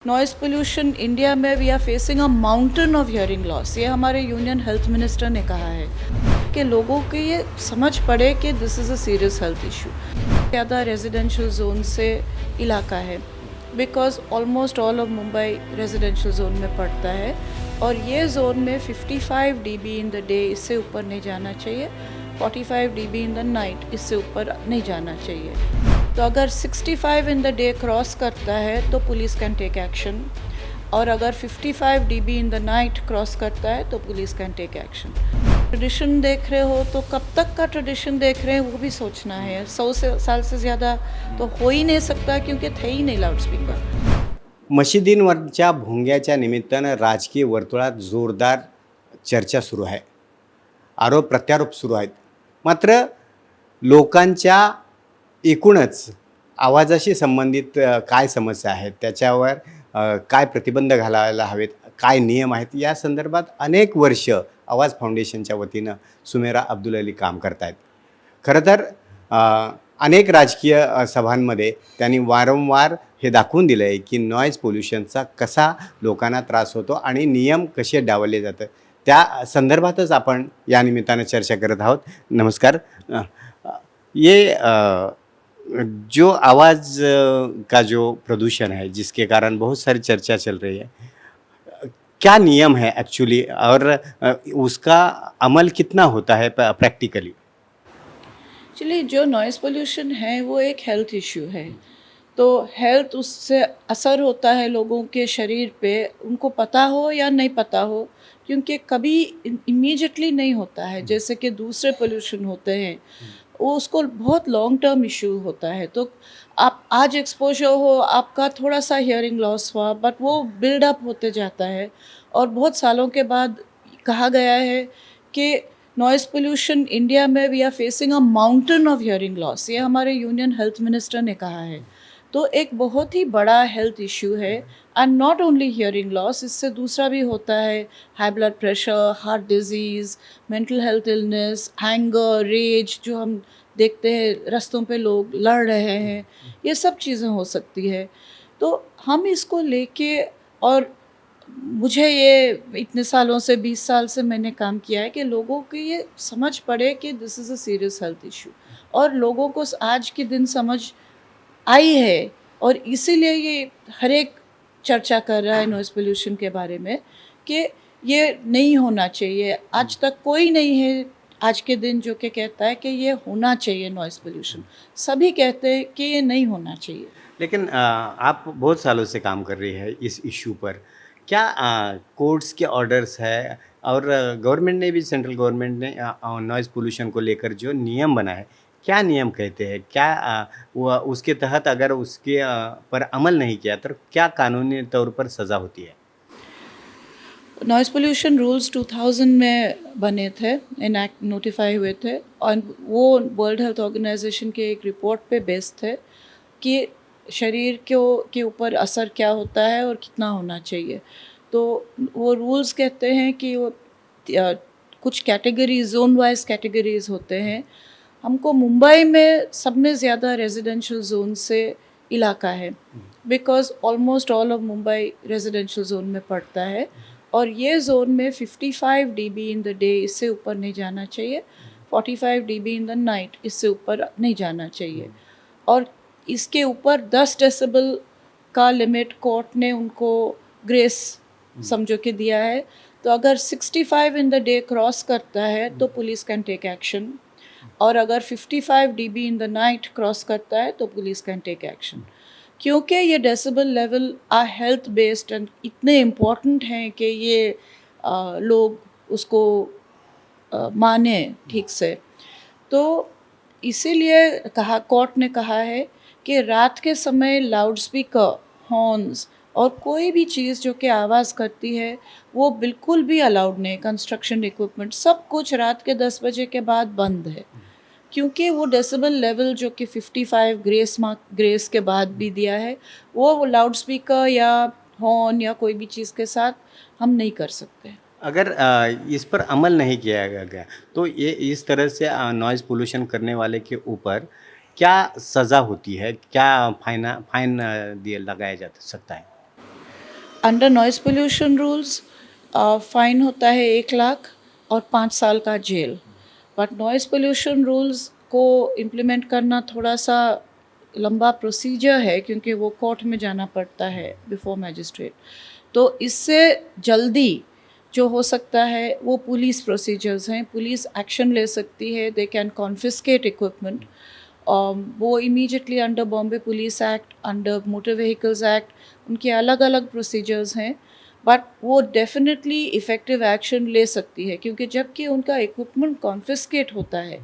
Noise pollution India में we are facing a mountain of hearing loss. ये हमारे union health minister ने कहा है कि लोगों को ये समझ पड़े कि this is a serious health issue. ज़्यादा रेजिडेंशियल जोन से इलाका है, because almost all of Mumbai residential zone में पड़ता है और ये जोन में 55 dB इन द डे, इससे ऊपर नहीं जाना चाहिए। 45 dB इन द नाइट, इससे ऊपर नहीं जाना चाहिए। तो अगर 65 इन द डे क्रॉस करता है तो पुलिस कैन टेक एक्शन, और अगर 55 dB in the night cross करता है तो police can take action. Tradition देख रहे हो तो कब तक का ट्रेडिशन देख रहे हैं वो भी सोचना है। 100 साल से ज़्यादा तो हो ही नहीं सकता, क्योंकि थे ही नहीं लाउडस्पीकर। मशिदींवरच्या भोंग्याच्या निमित्तानं राजकीय वर्तुळात जोरदार चर्चा सुरू आहे. आरोप प्रत्यारोप सुरू आहेत. मात्र लोकांच्या एकूणच आवाजाशी संबंधित काय समस्या आहेत, त्याच्यावर काय प्रतिबंध घालायला हवेत, काय नियम आहेत, या संदर्भात अनेक वर्ष आवाज फाउंडेशनच्या वतीनं सुमेरा अब्दुल अली काम करत आहेत. खरं तर अनेक राजकीय सभांमध्ये त्यांनी वारंवार हे दाखवून दिलं आहे की नॉईज पोल्यूशनचा कसा लोकांना त्रास होतो आणि नियम कसे डावलले जातात. त्या संदर्भातच आपण या निमित्तानं चर्चा करत आहोत. नमस्कार. ये जो आवाज़ का जो प्रदूषण है, जिसके कारण बहुत सारी चर्चा चल रही है, क्या नियम है एक्चुअली, और उसका अमल कितना होता है प्रैक्टिकली? एक्चुअली जो नॉइज़ पोल्यूशन है वो एक हेल्थ इशू है, तो हेल्थ उससे असर होता है लोगों के शरीर पे, उनको पता हो या नहीं पता हो, क्योंकि कभी इमीडिएटली नहीं होता है जैसे कि दूसरे पोल्यूशन होते हैं, वो उसको बहुत लॉन्ग टर्म इशू होता है। तो आप आज एक्सपोजर हो, आपका थोड़ा सा हियरिंग लॉस हुआ, बट वो बिल्डअप होते जाता है और बहुत सालों के बाद कहा गया है कि नॉइज़ पोल्यूशन इंडिया में we are facing a mountain of hearing loss. ये हमारे यूनियन हेल्थ मिनिस्टर ने कहा है। तो एक बहुत ही बड़ा हेल्थ इशू है, and not only hearing loss, इससे दूसरा भी होता है high blood pressure, heart disease, mental health illness, anger, rage, जो हम देखते हैं रास्तों पे लोग लड़ रहे हैं, ये सब चीज़ें हो सकती है। तो हम इसको लेके, और मुझे ये इतने सालों से 20 साल से मैंने काम किया है कि लोगों को ये समझ पड़े कि this is a serious health issue, और लोगों को आज के दिन समझ आई है, और इसीलिए ये हर एक चर्चा कर रहा है नॉइज़ पोल्यूशन के बारे में कि ये नहीं होना चाहिए। आज तक कोई नहीं है आज के दिन जो कि कहता है कि ये होना चाहिए नॉइज़ पोल्यूशन। सभी कहते हैं कि ये नहीं होना चाहिए। लेकिन आप बहुत सालों से काम कर रही है इस इशू पर. क्या कोर्ट्स के ऑर्डर्स है, और गवर्नमेंट ने भी, सेंट्रल गवर्नमेंट ने नॉइज़ पोल्यूशन को लेकर जो नियम बना है, क्या नियम कहते हैं, क्या वो उसके तहत अगर उसके पर अमल नहीं किया तो क्या कानूनी तौर पर सज़ा होती है? नॉइज़ पोल्यूशन रूल्स 2000 में बने थे, इनैक्ट नोटिफाई हुए थे, और वो वर्ल्ड हेल्थ ऑर्गेनाइजेशन के एक रिपोर्ट पे बेस्ड थे कि शरीर के ऊपर असर क्या होता है और कितना होना चाहिए। तो वो रूल्स कहते हैं कि वो कुछ कैटेगरीज, जोन वाइज कैटेगरीज होते हैं। हमको मुंबई में सब में ज़्यादा रेजिडेंशियल जोन से इलाका है, because almost all of Mumbai residential zone में पड़ता है, और ये जोन में 55 dB इन द डे, इससे ऊपर नहीं जाना चाहिए। 45 dB इन द नाइट, इससे ऊपर नहीं जाना चाहिए। और इसके ऊपर 10 डेसिबल का लिमिट कोर्ट ने उनको ग्रेस समझो के दिया है। तो अगर 65 इन द डे क्रॉस करता है तो पुलिस कैन टेक एक्शन, और अगर 55 dB in the night cross करता है तो पुलिस कैन टेक एक्शन। क्योंकि ये decibel level are health based and इतने इम्पॉर्टेंट हैं कि ये लोग उसको माने ठीक से। तो इसीलिए कोर्ट ने कहा है कि रात के समय लाउडस्पीकर, हॉर्न्स और कोई भी चीज़ जो कि आवाज़ करती है वो बिल्कुल भी अलाउड नहीं। कंस्ट्रक्शन इक्विपमेंट सब कुछ रात के 10 बजे के बाद बंद है, क्योंकि वो डेसिबल लेवल जो कि 55 ग्रेस के बाद भी दिया है, वो लाउड स्पीकर या हॉर्न या कोई भी चीज़ के साथ हम नहीं कर सकते। अगर इस पर अमल नहीं किया गया तो ये इस तरह से नॉइज़ पोल्यूशन करने वाले के ऊपर क्या सज़ा होती है, क्या फाइन दिए लगाया जा सकता है? Under noise pollution rules fine होता है 1 लाख और 5 साल का जेल। बट नॉइज़ पोल्यूशन रूल्स को इम्प्लीमेंट करना थोड़ा सा लंबा प्रोसीजर है, क्योंकि वो कोर्ट में जाना पड़ता है बिफोर मैजिस्ट्रेट। तो इससे जल्दी जो हो सकता है वो पुलिस प्रोसीजर्स हैं, पुलिस एक्शन ले सकती है, दे कैन कॉन्फिस्केट इक्विपमेंट। वो immediately under Bombay police act, under motor vehicles act, उनके अलग अलग प्रोसीजर्स हैं। बट वो डेफिनेटली इफ़ेक्टिव एक्शन ले सकती है, क्योंकि जबकि उनका इक्विपमेंट कॉन्फिस्केट होता है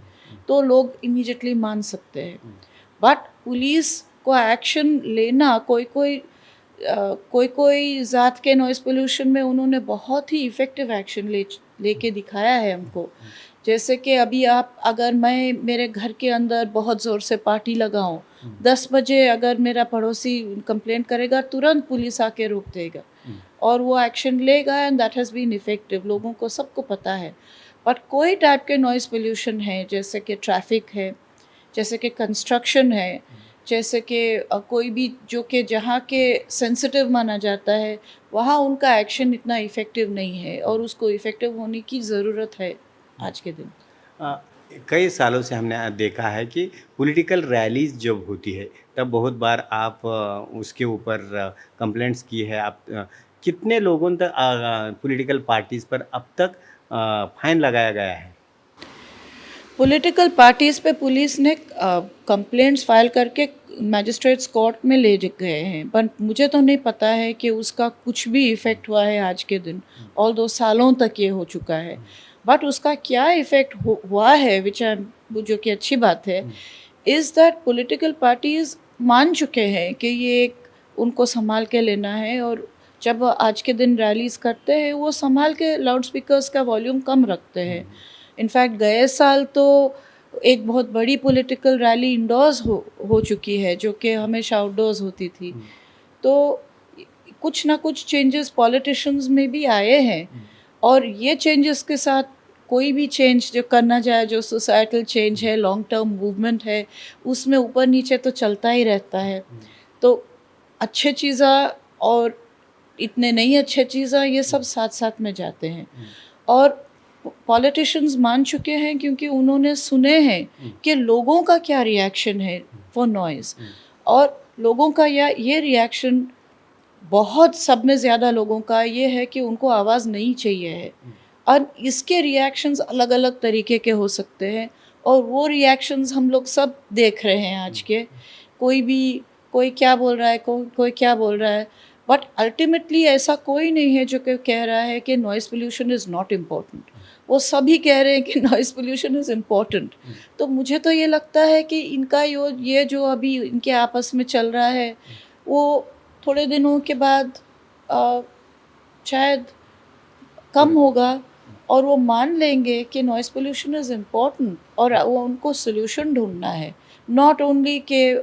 तो लोग इमीडिएटली मान सकते हैं। बट पुलिस को एक्शन लेना, कोई कोई ज़ात के नॉइज़ पोल्यूशन में उन्होंने बहुत ही इफ़ेक्टिव एक्शन लेके दिखाया है हमको। जैसे कि अभी आप, अगर मैं मेरे घर के अंदर बहुत ज़ोर से पार्टी लगाऊं, 10 बजे अगर मेरा पड़ोसी कंप्लेंट करेगा, तुरंत पुलिस आके रोक देगा और वो एक्शन लेगा, and that has been effective. लोगों को सबको पता है। बट कोई टाइप के नॉइज़ पोल्यूशन है, जैसे कि ट्रैफिक है, जैसे कि कंस्ट्रक्शन है, जैसे कि कोई भी जो कि जहाँ के सेंसिटिव माना जाता है, वहाँ उनका एक्शन इतना इफ़ेक्टिव नहीं है, और उसको इफ़ेक्टिव होने की ज़रूरत है आज के दिन। अ, कई सालों से हमने देखा है कि पॉलिटिकल रैलीज जब होती है तब बहुत बार आप उसके ऊपर कंप्लेंट्स की है। आप कितने लोगों तक पॉलिटिकल पार्टीज़ पर अब तक फाइन लगाया गया है? पॉलिटिकल पार्टीज़ पे पुलिस ने कंप्लेंट्स फाइल करके मैजिस्ट्रेट्स कोर्ट में ले गए हैं, पर मुझे तो नहीं पता है कि उसका कुछ भी इफ़ेक्ट हुआ है आज के दिन। ऑल 2 सालों तक ये हो चुका है, बट उसका क्या इफ़ेक्ट हुआ है, जो कि अच्छी बात है, इज़ दैट पॉलिटिकल पार्टीज़ मान चुके हैं कि ये एक उनको संभाल के लेना है, और जब आज के दिन रैलीज़ करते हैं वो संभाल के लाउड स्पीकर्स का वॉल्यूम कम रखते हैं। इनफैक्ट गए साल तो एक बहुत बड़ी पॉलिटिकल रैली इंडोर्स हो चुकी है, जो कि हमेशा आउटडोर्स होती थी। तो कुछ ना कुछ चेंजेस पॉलिटिशियंस में भी आए हैं, और ये चेंजेस के साथ कोई भी चेंज जो करना चाहे, जो सोसाइटल चेंज है, लॉन्ग टर्म मूवमेंट है, उसमें ऊपर नीचे तो चलता ही रहता है। तो अच्छे चीज़ें और इतने नहीं अच्छे चीज़ें, ये सब साथ साथ में जाते हैं। और पॉलिटिशियंस मान चुके हैं, क्योंकि उन्होंने सुने हैं कि लोगों का क्या रिएक्शन है फॉर नॉइज़, और लोगों का ये रिएक्शन, बहुत सब में ज़्यादा लोगों का ये है कि उनको आवाज़ नहीं चाहिए है। और इसके रिएक्शंस अलग अलग तरीके के हो सकते हैं, और वो रिएक्शंस हम लोग सब देख रहे हैं आज के। कोई क्या बोल रहा है, कोई क्या बोल रहा है, बट अल्टीमेटली ऐसा कोई नहीं है जो कि कह रहा है कि noise pollution is not important. वो सभी कह रहे हैं कि नॉइज़ पोल्यूशन इज़ इम्पॉर्टेंट। तो मुझे तो ये लगता है कि इनका ये जो अभी इनके आपस में चल रहा है, वो थोड़े दिनों के बाद अ, शायद कम होगा, और वो मान लेंगे कि नॉइज़ पोल्यूशन इज़ इम्पॉर्टेंट, और वो उनको सॉल्यूशन ढूँढना है। नॉट ओनली कि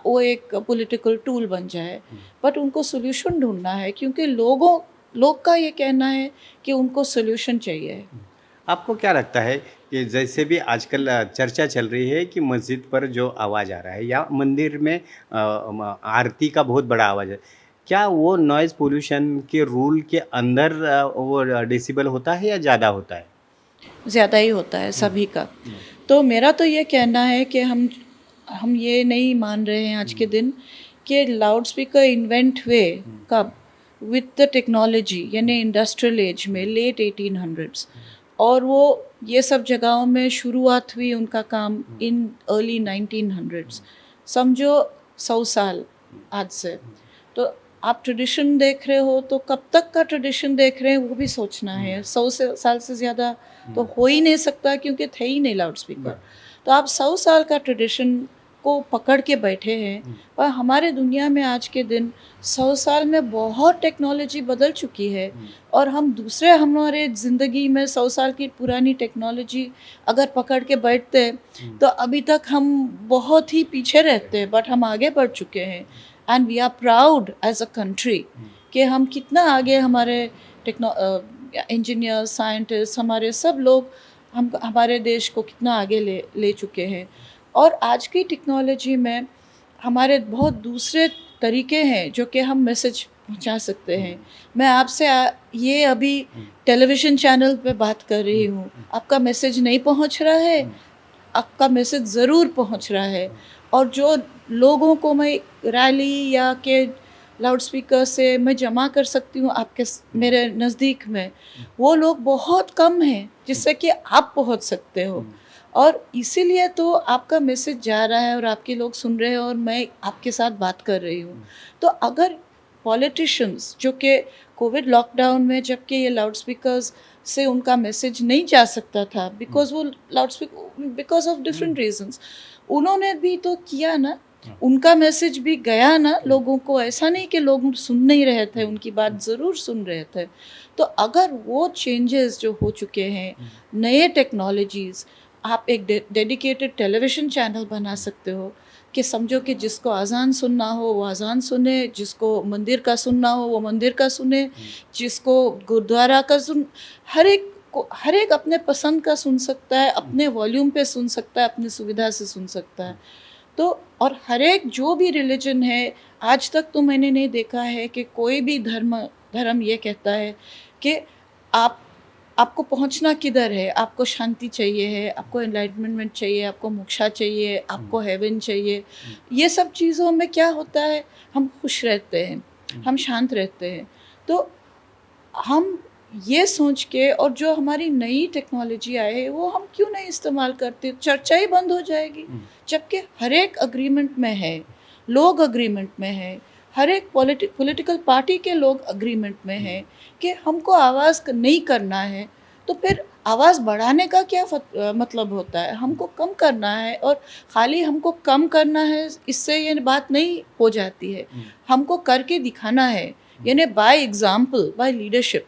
वो एक पॉलिटिकल टूल बन जाए, बट उनको सॉल्यूशन ढूँढना है, क्योंकि लोग का ये कहना है कि उनको सॉल्यूशन चाहिए। आपको क्या लगता है कि जैसे भी आजकल चर्चा चल रही है कि मस्जिद पर जो आवाज़ आ रहा है या मंदिर में आरती का बहुत बड़ा आवाज़ है, क्या वो नॉइज़ पोल्यूशन के रूल के अंदर वो डेसिबल होता है या ज़्यादा होता है? ज़्यादा ही होता है सभी का। तो मेरा तो ये कहना है कि हम ये नहीं मान रहे हैं आज के दिन कि लाउड स्पीकर इन्वेंट हुए कब, विथ द टेक्नोलॉजी, यानी इंडस्ट्रियल एज में, लेट 1800s, और वो ये सब जगहों में शुरुआत हुई उनका काम इन अर्ली 1900s, समझो 100 साल आज से। तो आप ट्रेडिशन देख रहे हो, तो कब तक का ट्रेडिशन देख रहे हैं वो भी सोचना है। 100 साल से ज़्यादा तो हो ही नहीं सकता, क्योंकि थे ही नहीं लाउड स्पीकर। तो आप 100 साल का ट्रेडिशन को पकड़ के बैठे हैं, और हमारे दुनिया में आज के दिन 100 साल में बहुत टेक्नोलॉजी बदल चुकी है, और हम दूसरे हमारे ज़िंदगी में 100 साल की पुरानी टेक्नोलॉजी अगर पकड़ के बैठते तो अभी तक हम बहुत ही पीछे रहते, बट हम आगे बढ़ चुके हैं। And we are proud as a country कि हम कितना आगे, हमारे इंजीनियर, साइंटिस्ट, हमारे सब लोग, हम हमारे देश को कितना आगे ले चुके हैं। और आज की टेक्नोलॉजी में हमारे बहुत दूसरे तरीके हैं जो कि हम मैसेज पहुंचा सकते हैं। मैं आपसे ये अभी टेलीविज़न चैनल पे बात कर रही हूँ, आपका मैसेज नहीं पहुंच रहा है, आपका मैसेज ज़रूर पहुंच रहा है। और जो लोगों को मैं रैली या के लाउड स्पीकर से मैं जमा कर सकती हूँ आपके मेरे नज़दीक में, वो लोग बहुत कम हैं जिससे कि आप पहुंच सकते हो। और इसीलिए तो आपका मैसेज जा रहा है और आपके लोग सुन रहे हैं और मैं आपके साथ बात कर रही हूँ। तो अगर पॉलिटिशियंस जो कि कोविड लॉकडाउन में जबकि ये लाउड स्पीकर्स से उनका मैसेज नहीं जा सकता था बिकॉज वो loud speaker because of different reasons, उन्होंने भी तो किया ना, उनका मैसेज भी गया ना लोगों को। ऐसा नहीं कि लोग सुन नहीं रहे थे, उनकी बात ज़रूर सुन रहे थे। तो अगर वो चेंजेस जो हो चुके हैं, नए टेक्नोलॉजीज़, आप एक डेडिकेटेड टेलीविज़न चैनल बना सकते हो कि समझो कि जिसको अज़ान सुनना हो वो अज़ान सुने, जिसको मंदिर का सुनना हो वो मंदिर का सुने, जिसको गुरुद्वारा का हर एक अपने पसंद का सुन सकता है, अपने वॉल्यूम पे सुन सकता है, अपनी सुविधा से सुन सकता है। तो और हर एक जो भी रिलीजन है, आज तक तो मैंने नहीं देखा है कि कोई भी धर्म ये कहता है कि आप आपको पहुंचना किधर है, आपको शांति चाहिए है, आपको एनलाइटमेंट चाहिए, आपको मोक्षा चाहिए, आपको हेवन चाहिए। ये सब चीज़ों में क्या होता है, हम खुश रहते हैं, हम शांत रहते हैं। तो हम ये सोच के, और जो हमारी नई टेक्नोलॉजी आए है वो हम क्यों नहीं इस्तेमाल करते, चर्चा ही बंद हो जाएगी। जबकि हर एक अग्रीमेंट में है, लोग अग्रीमेंट में है, हर एक पॉलिटिकल पार्टी के लोग अग्रीमेंट में है कि हमको आवाज़ नहीं करना है। तो फिर आवाज़ बढ़ाने का क्या मतलब होता है, हमको कम करना है। और खाली हमको कम करना है इससे ये बात नहीं हो जाती है, हमको करके दिखाना है, यानी बाय एग्जाम्पल, बाय लीडरशिप।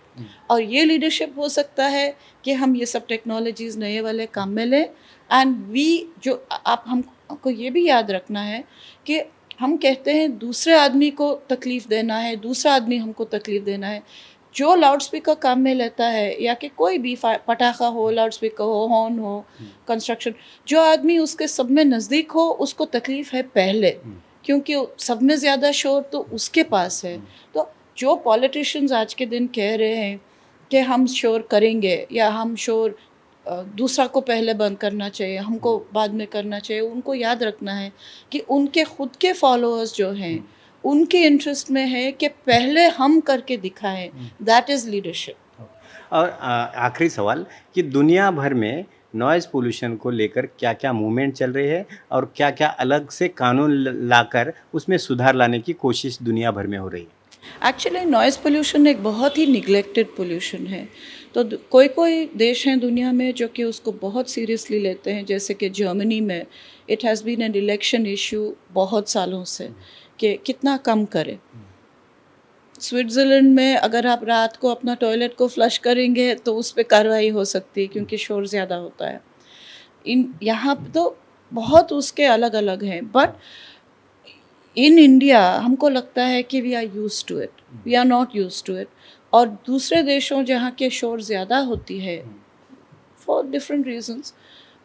और ये लीडरशिप हो सकता है कि हम ये सब टेक्नोलॉजीज़ नए वाले काम में लें। एंड वी जो आप हमको ये भी याद रखना है कि हम कहते हैं दूसरे आदमी को तकलीफ़ देना है, दूसरा आदमी हमको तकलीफ़ देना है। जो लाउड स्पीकर काम में लेता है या कि कोई भी पटाखा हो, लाउड स्पीकर हो, हॉर्न हो, कंस्ट्रक्शन, जो आदमी उसके सब में नज़दीक हो उसको तकलीफ़ है पहले, क्योंकि सब में ज़्यादा शोर तो उसके पास है। तो जो पॉलिटिशियंस आज के दिन कह रहे हैं कि हम शोर करेंगे या हम शोर दूसरा को पहले बंद करना चाहिए, हमको बाद में करना चाहिए, उनको याद रखना है कि उनके खुद के फॉलोअर्स जो हैं उनके इंटरेस्ट में है कि पहले हम करके दिखाएं। That is leadership. और आखिरी सवाल कि दुनिया भर में नॉइज़ पोल्यूशन को लेकर क्या-क्या मूवमेंट चल रही है और क्या-क्या अलग से कानून लाकर उसमें सुधार लाने की कोशिश दुनिया भर में हो रही है? एक्चुअली नॉइज़ पोल्यूशन एक बहुत ही निगलेक्टेड पोल्यूशन है। तो कोई कोई देश हैं दुनिया में जो कि उसको बहुत सीरियसली लेते हैं, जैसे कि जर्मनी में it has been an election issue बहुत सालों से कि कितना कम करें। स्विट्ज़रलैंड में अगर आप रात को अपना टॉयलेट को फ्लश करेंगे तो उस पे कार्रवाई हो सकती है क्योंकि शोर ज़्यादा होता है। इन यहाँ पे तो बहुत उसके अलग-अलग हैं, बट इन इंडिया हमको लगता है कि we are used to it, we are not used to it. और दूसरे देशों जहाँ के शोर ज़्यादा होती है फॉर डिफरेंट रीजंस,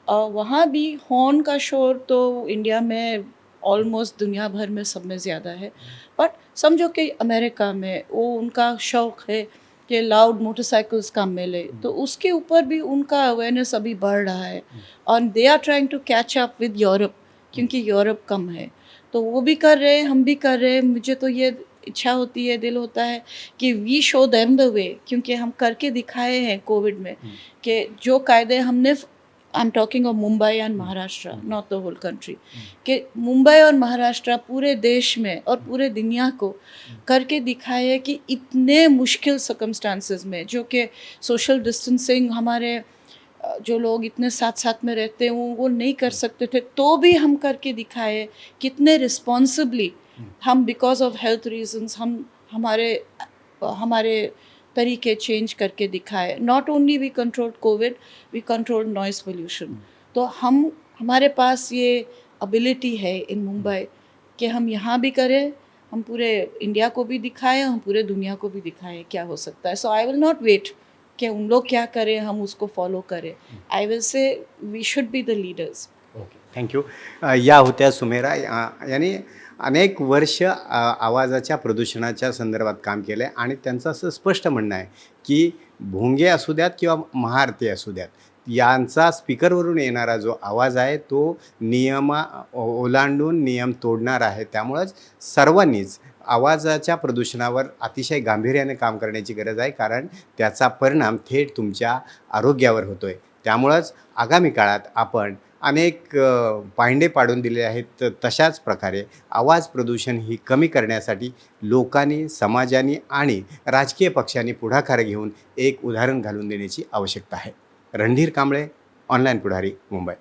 वहाँ भी हॉर्न का शोर तो इंडिया में ऑलमोस्ट दुनिया भर में सब में ज़्यादा है। बट समझो कि अमेरिका में वो उनका शौक़ है कि लाउड मोटरसाइकिल्स काम में ले, तो उसके ऊपर भी उनका अवेयरनेस अभी बढ़ रहा है और they are trying to catch up with Europe, क्योंकि यूरोप कम है। तो वो भी कर रहे हैं, हम भी कर रहे हैं। मुझे तो ये इच्छा होती है, दिल होता है कि we show them the way, क्योंकि हम करके दिखाए हैं कोविड में कि जो कायदे हमने, I am talking of Mumbai and Maharashtra, not the whole country, कि मुंबई और महाराष्ट्र पूरे देश में और पूरे दुनिया को करके दिखाए कि इतने मुश्किल सर्कमस्टांसेस में, जो कि सोशल डिस्टेंसिंग हमारे जो लोग इतने साथ साथ में रहते हैं वो नहीं कर सकते थे, तो भी हम करके दिखाए कितने रिस्पॉन्सिबली हम, बिकॉज ऑफ हेल्थ रीजंस, हम हमारे तरीके चेंज करके दिखाए। Not only we control COVID, we control noise pollution. तो हमारे पास ये एबिलिटी है इन मुंबई कि हम यहाँ भी करें, हम पूरे इंडिया को भी दिखाएं, हम पूरे दुनिया को भी दिखाएं क्या हो सकता है। So I will not wait कि उन लोग क्या करें हम उसको फॉलो करें। I will say we should be the leaders. Okay, thank you. या होत्या सुमेरा, यानी अनेक वर्ष आवाजाच्या प्रदूषणाच्या संदर्भात काम केलं आहे आणि त्यांचं असं स्पष्ट म्हणणं आहे की भोंगे असू द्यात किंवा महाआरती असू द्यात, यांचा स्पीकरवरून येणारा जो आवाज आहे तो ओलांडून नियम तोडणार आहे. त्यामुळंच सर्वांनीच आवाजाच्या प्रदूषणावर अतिशय गांभीर्याने काम करण्याची गरज आहे, कारण त्याचा परिणाम थेट तुमच्या आरोग्यावर होतो आहे. त्यामुळंच आगामी काळात आपण अनेक पायंडे पाडून दिले आहेत. तशाच प्रकारे आवाज प्रदूषण ही कमी करण्यासाठी लोकांनी, समाजाने आणि राजकीय पक्षांनी पुढाकार घेऊन एक उदाहरण घालून देण्याची आवश्यकता आहे. रणधीर कांबळे, ऑनलाईन पुढारी, मुंबई.